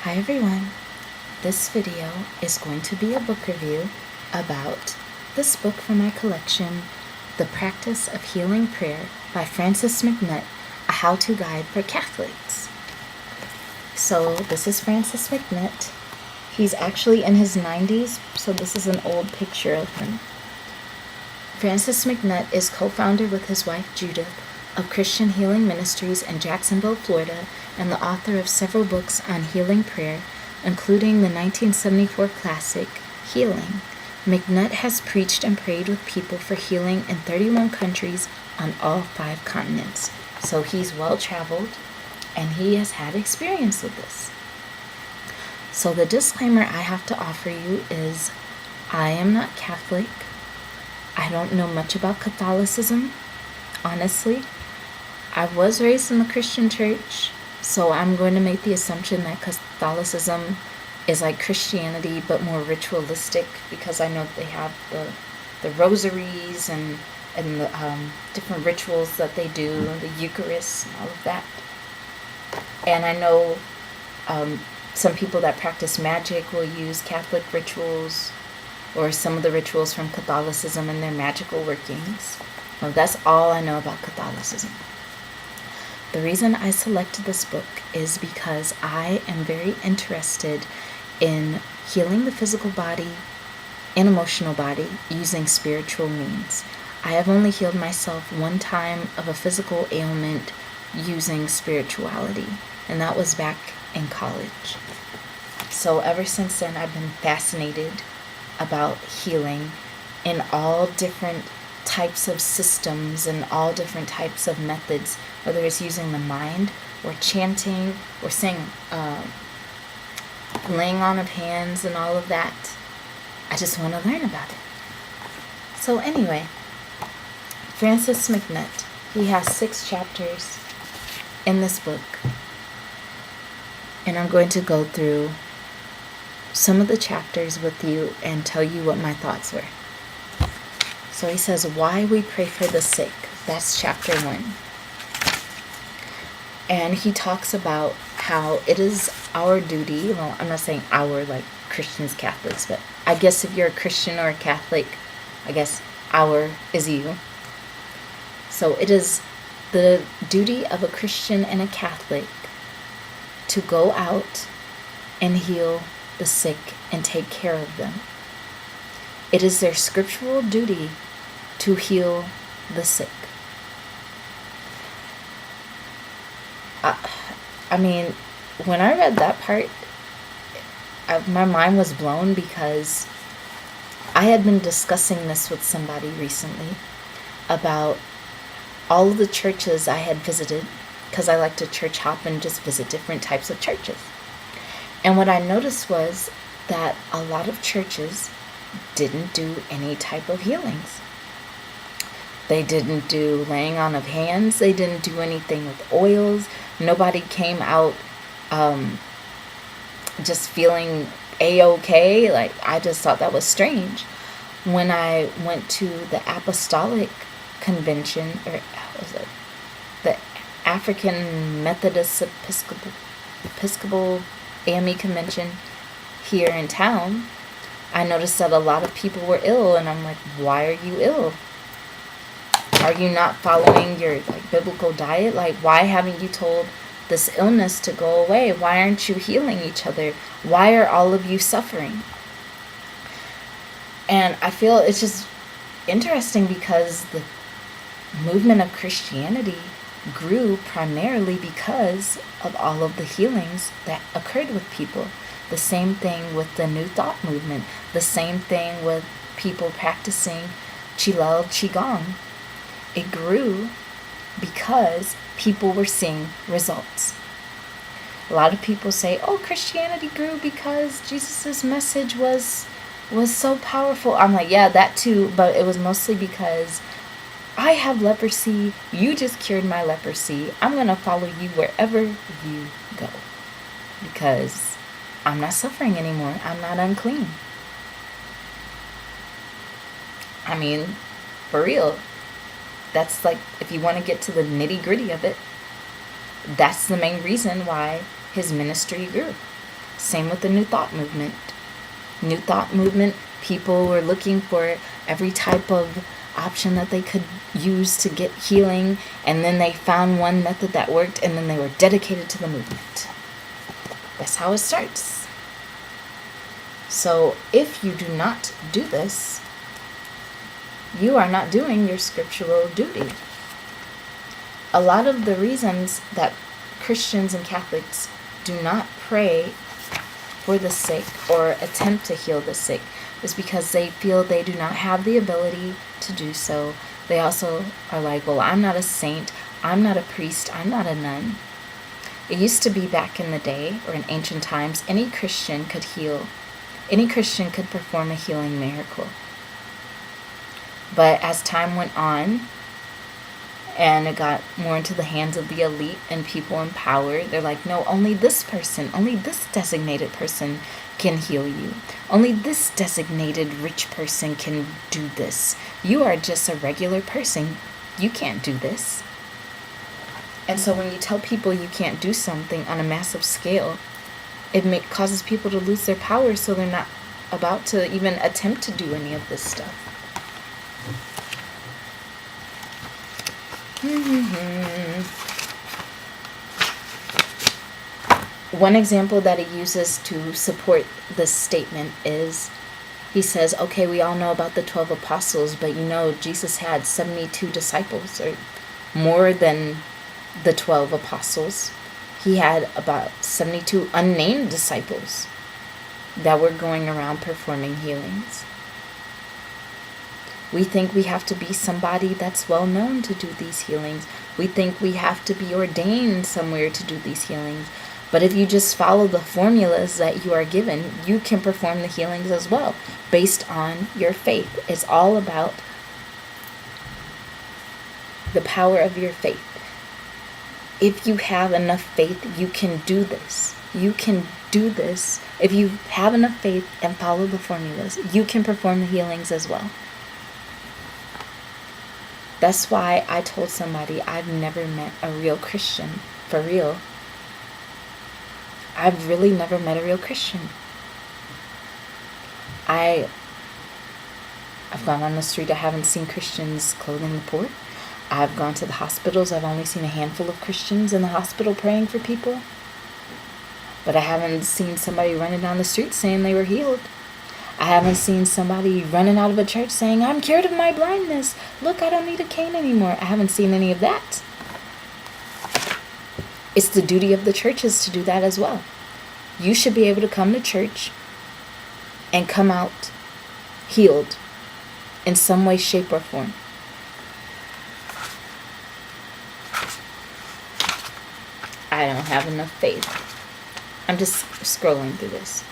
Hi everyone, this video is going to be a book review about this book from my collection, The Practice of Healing Prayer by Francis McNutt, a how-to guide for Catholics. So this is Francis McNutt. He's actually in his 90s, so this is an old picture of him. Francis McNutt is co-founder with his wife Judith of Christian Healing Ministries in Jacksonville, Florida, and the author of several books on healing prayer, including the 1974 classic, Healing. McNutt has preached and prayed with people for healing in 31 countries on all 5 continents. So he's well-traveled, and he has had experience with this. So the disclaimer I have to offer you is, I am not Catholic. I don't know much about Catholicism, honestly. I was raised in the Christian church, so I'm going to make the assumption that Catholicism is like Christianity but more ritualistic, because I know they have the rosaries and the different rituals that they do, the Eucharist and all of that. And I know some people that practice magic will use Catholic rituals or some of the rituals from Catholicism in their magical workings. Well, that's all I know about Catholicism. The reason I selected this book is because I am very interested in healing the physical body and emotional body using spiritual means. I have only healed myself one time of a physical ailment using spirituality, and that was back in college. So ever since then, I've been fascinated about healing in all different types of systems and all different types of methods, whether it's using the mind or chanting or saying, laying on of hands and all of that. I just want to learn about it. So anyway, Francis McNutt, he has 6 chapters in this book, and I'm going to go through some of the chapters with you and tell you what my thoughts were. So he says, why we pray for the sick. That's chapter 1. And he talks about how it is our duty. Well, I'm not saying our like Christians, Catholics, but I guess if you're a Christian or a Catholic, I guess our is you. So it is the duty of a Christian and a Catholic to go out and heal the sick and take care of them. It is their scriptural duty to heal the sick. I mean, when I read that part, my mind was blown, because I had been discussing this with somebody recently about all of the churches I had visited, because I like to church hop and just visit different types of churches. And what I noticed was that a lot of churches didn't do any type of healings. They didn't do laying on of hands. They didn't do anything with oils. Nobody came out just feeling A-okay. Like, I just thought that was strange. When I went to the Apostolic Convention, or was it the African Methodist Episcopal AME Convention here in town, I noticed that a lot of people were ill, and I'm like, why are you ill? Are you not following your biblical diet? Like, why haven't you told this illness to go away? Why aren't you healing each other? Why are all of you suffering? And I feel it's just interesting, because the movement of Christianity grew primarily because of all of the healings that occurred with people. The same thing with the New Thought movement. The same thing with people practicing Qilao Qigong. It grew because people were seeing results. A lot of people say, oh, Christianity grew because Jesus' message was so powerful. I'm like, yeah, that too, but it was mostly because I have leprosy. You just cured my leprosy. I'm going to follow you wherever you go, because I'm not suffering anymore. I'm not unclean. I mean, for real. That's like, if you want to get to the nitty-gritty of it, that's the main reason why his ministry grew. Same with the New Thought movement. New Thought movement, people were looking for every type of option that they could use to get healing, and then they found one method that worked, and then they were dedicated to the movement. That's how it starts. So if you do not do this, you are not doing your scriptural duty. A lot of the reasons that Christians and Catholics do not pray for the sick or attempt to heal the sick is because they feel they do not have the ability to do so. They also are like, well, I'm not a saint, I'm not a priest, I'm not a nun. It used to be back in the day, or in ancient times, any Christian could heal. Any Christian could perform a healing miracle. But as time went on, and it got more into the hands of the elite and people in power, they're like, no, only this person, only this designated person can heal you. Only this designated rich person can do this. You are just a regular person. You can't do this. And so when you tell people you can't do something on a massive scale, it causes people to lose their power, so they're not about to even attempt to do any of this stuff. One example that he uses to support this statement is, he says, okay, we all know about the 12 apostles, but you know Jesus had 72 disciples, or more than the 12 apostles. He had about 72 unnamed disciples that were going around performing healings. We think we have to be somebody that's well known to do these healings. We think we have to be ordained somewhere to do these healings. But if you just follow the formulas that you are given, you can perform the healings as well, based on your faith. It's all about the power of your faith. If you have enough faith, you can do this. You can do this. If you have enough faith and follow the formulas, you can perform the healings as well. That's why I told somebody I've never met a real Christian, for real. I've really never met a real Christian. I've gone on the street, I haven't seen Christians clothing the poor. I've gone to the hospitals, I've only seen a handful of Christians in the hospital praying for people. But I haven't seen somebody running down the street saying they were healed. I haven't seen somebody running out of a church saying, I'm cured of my blindness. Look, I don't need a cane anymore. I haven't seen any of that. It's the duty of the churches to do that as well. You should be able to come to church and come out healed in some way, shape, or form. I don't have enough faith. I'm just scrolling through this.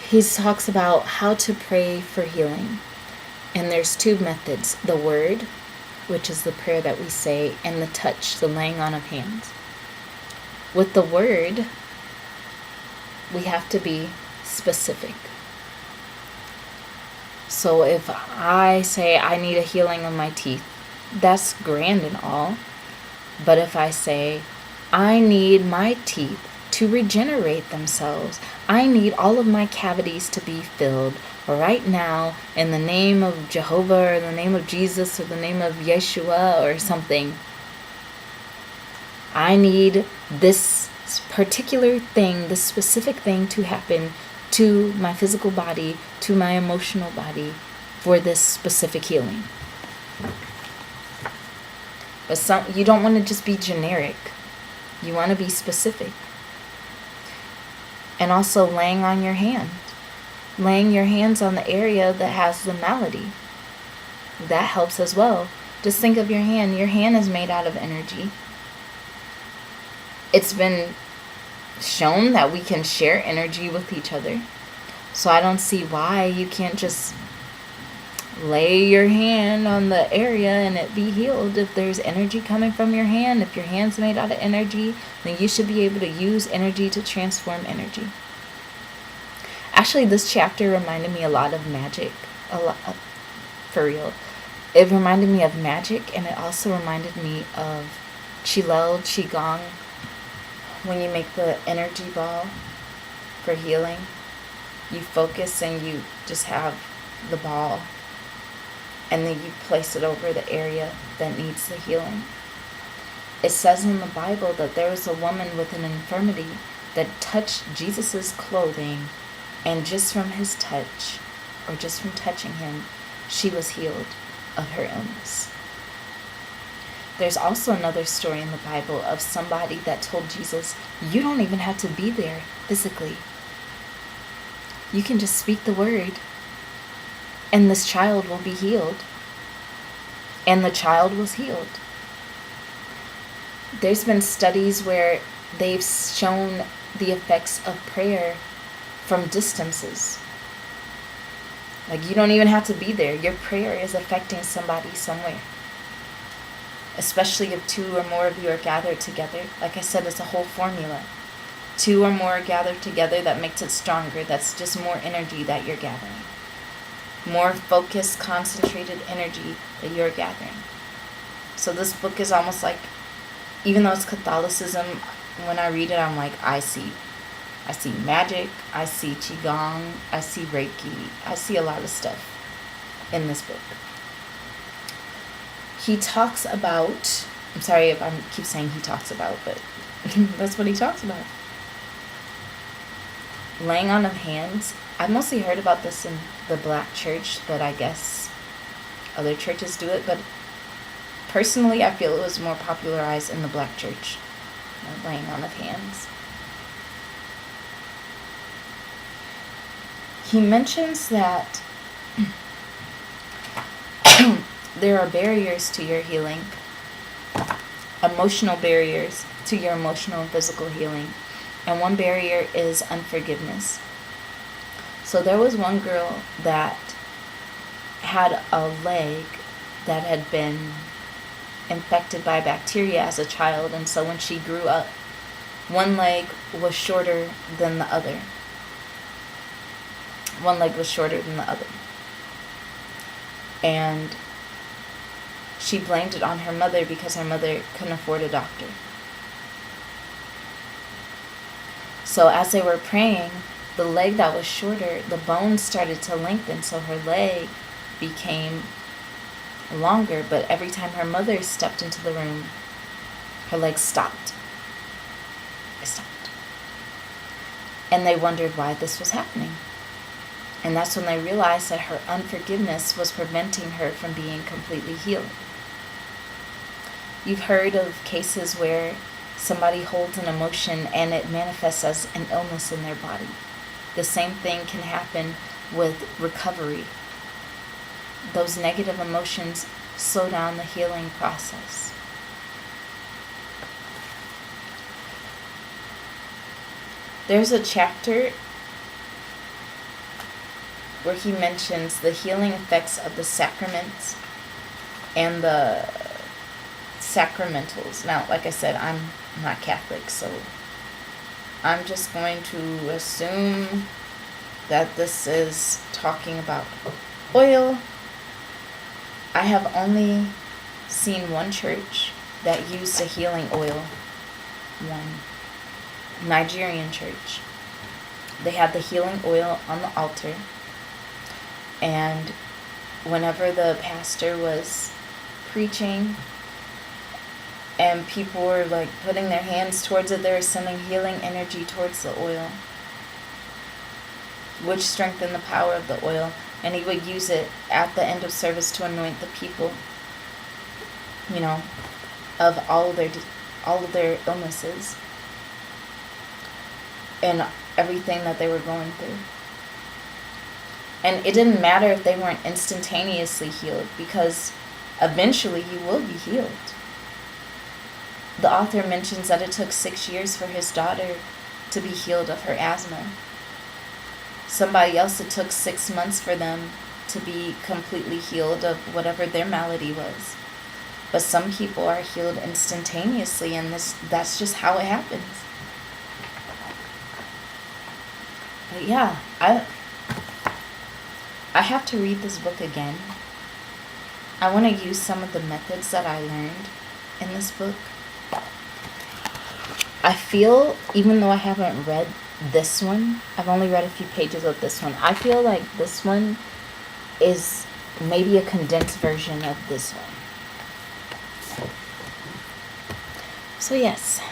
He talks about how to pray for healing. And there's two methods. The word, which is the prayer that we say, and the touch, the laying on of hands. With the word, we have to be specific. So if I say I need a healing of my teeth, that's grand and all. But if I say, I need my teeth to regenerate themselves, I need all of my cavities to be filled right now in the name of Jehovah, or the name of Jesus, or the name of Yeshua, or something. I need this particular thing, this specific thing to happen to my physical body, to my emotional body, for this specific healing. But you don't want to just be generic. You want to be specific. And also laying on your hand. Laying your hands on the area that has the malady. That helps as well. Just think of your hand. Your hand is made out of energy. It's been shown that we can share energy with each other. So I don't see why you can't just lay your hand on the area and it be healed. If there's energy coming from your hand, if your hand's made out of energy, then you should be able to use energy to transform energy. Actually, this chapter reminded me a lot of magic. For real. It reminded me of magic, and it also reminded me of Qigong, when you make the energy ball for healing, you focus and you just have the ball, and then you place it over the area that needs the healing. It says in the Bible that there was a woman with an infirmity that touched Jesus's clothing, and just from his touch, or just from touching him, she was healed of her illness. There's also another story in the Bible of somebody that told Jesus, you don't even have to be there physically. You can just speak the word, and this child will be healed. And the child was healed. There's been studies where they've shown the effects of prayer from distances. Like, you don't even have to be there. Your prayer is affecting somebody somewhere. Especially if 2 or more of you are gathered together. Like I said, it's a whole formula. 2 or more are gathered together, that makes it stronger. That's just more energy that you're gathering. More focused, concentrated energy that you're gathering. So this book is almost like, even though it's Catholicism, when I read it, I'm like, I see magic, I see Qigong, I see Reiki, I see a lot of stuff in this book. He talks about, I'm sorry if I keep saying he talks about, but that's what he talks about. Laying on of hands. I've mostly heard about this in the Black church, but I guess other churches do it. But personally, I feel it was more popularized in the Black church, laying on of hands. He mentions that there are barriers to your healing, emotional barriers to your emotional and physical healing. And one barrier is unforgiveness. So there was one girl that had a leg that had been infected by bacteria as a child. And so when she grew up, one leg was shorter than the other. One leg was shorter than the other. And she blamed it on her mother because her mother couldn't afford a doctor. So as they were praying, the leg that was shorter, the bones started to lengthen, so her leg became longer. But every time her mother stepped into the room, her leg stopped. It stopped. And they wondered why this was happening. And that's when they realized that her unforgiveness was preventing her from being completely healed. You've heard of cases where somebody holds an emotion and it manifests as an illness in their body. The same thing can happen with recovery. Those negative emotions slow down the healing process. There's a chapter where he mentions the healing effects of the sacraments and the sacramentals. Now, like I said, I'm not Catholic, so I'm just going to assume that this is talking about oil. I have only seen one church that used a healing oil. One Nigerian church. They had the healing oil on the altar, and whenever the pastor was preaching and people were like putting their hands towards it, they were sending healing energy towards the oil, which strengthened the power of the oil. And he would use it at the end of service to anoint the people, of all of their illnesses and everything that they were going through. And it didn't matter if they weren't instantaneously healed, because eventually you will be healed. The author mentions that it took 6 years for his daughter to be healed of her asthma. Somebody else, it took 6 months for them to be completely healed of whatever their malady was. But some people are healed instantaneously, and that's just how it happens. But yeah, I have to read this book again. I want to use some of the methods that I learned in this book. I feel, even though I haven't read this one, I've only read a few pages of this one, I feel like this one is maybe a condensed version of this one. So yes,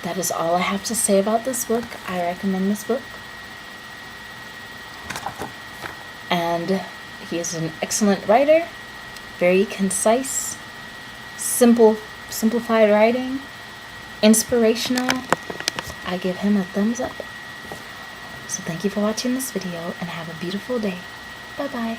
that is all I have to say about this book. I recommend this book. And he is an excellent writer, very concise, simplified writing, inspirational. I give him a thumbs up. So thank you for watching this video and have a beautiful day. Bye bye.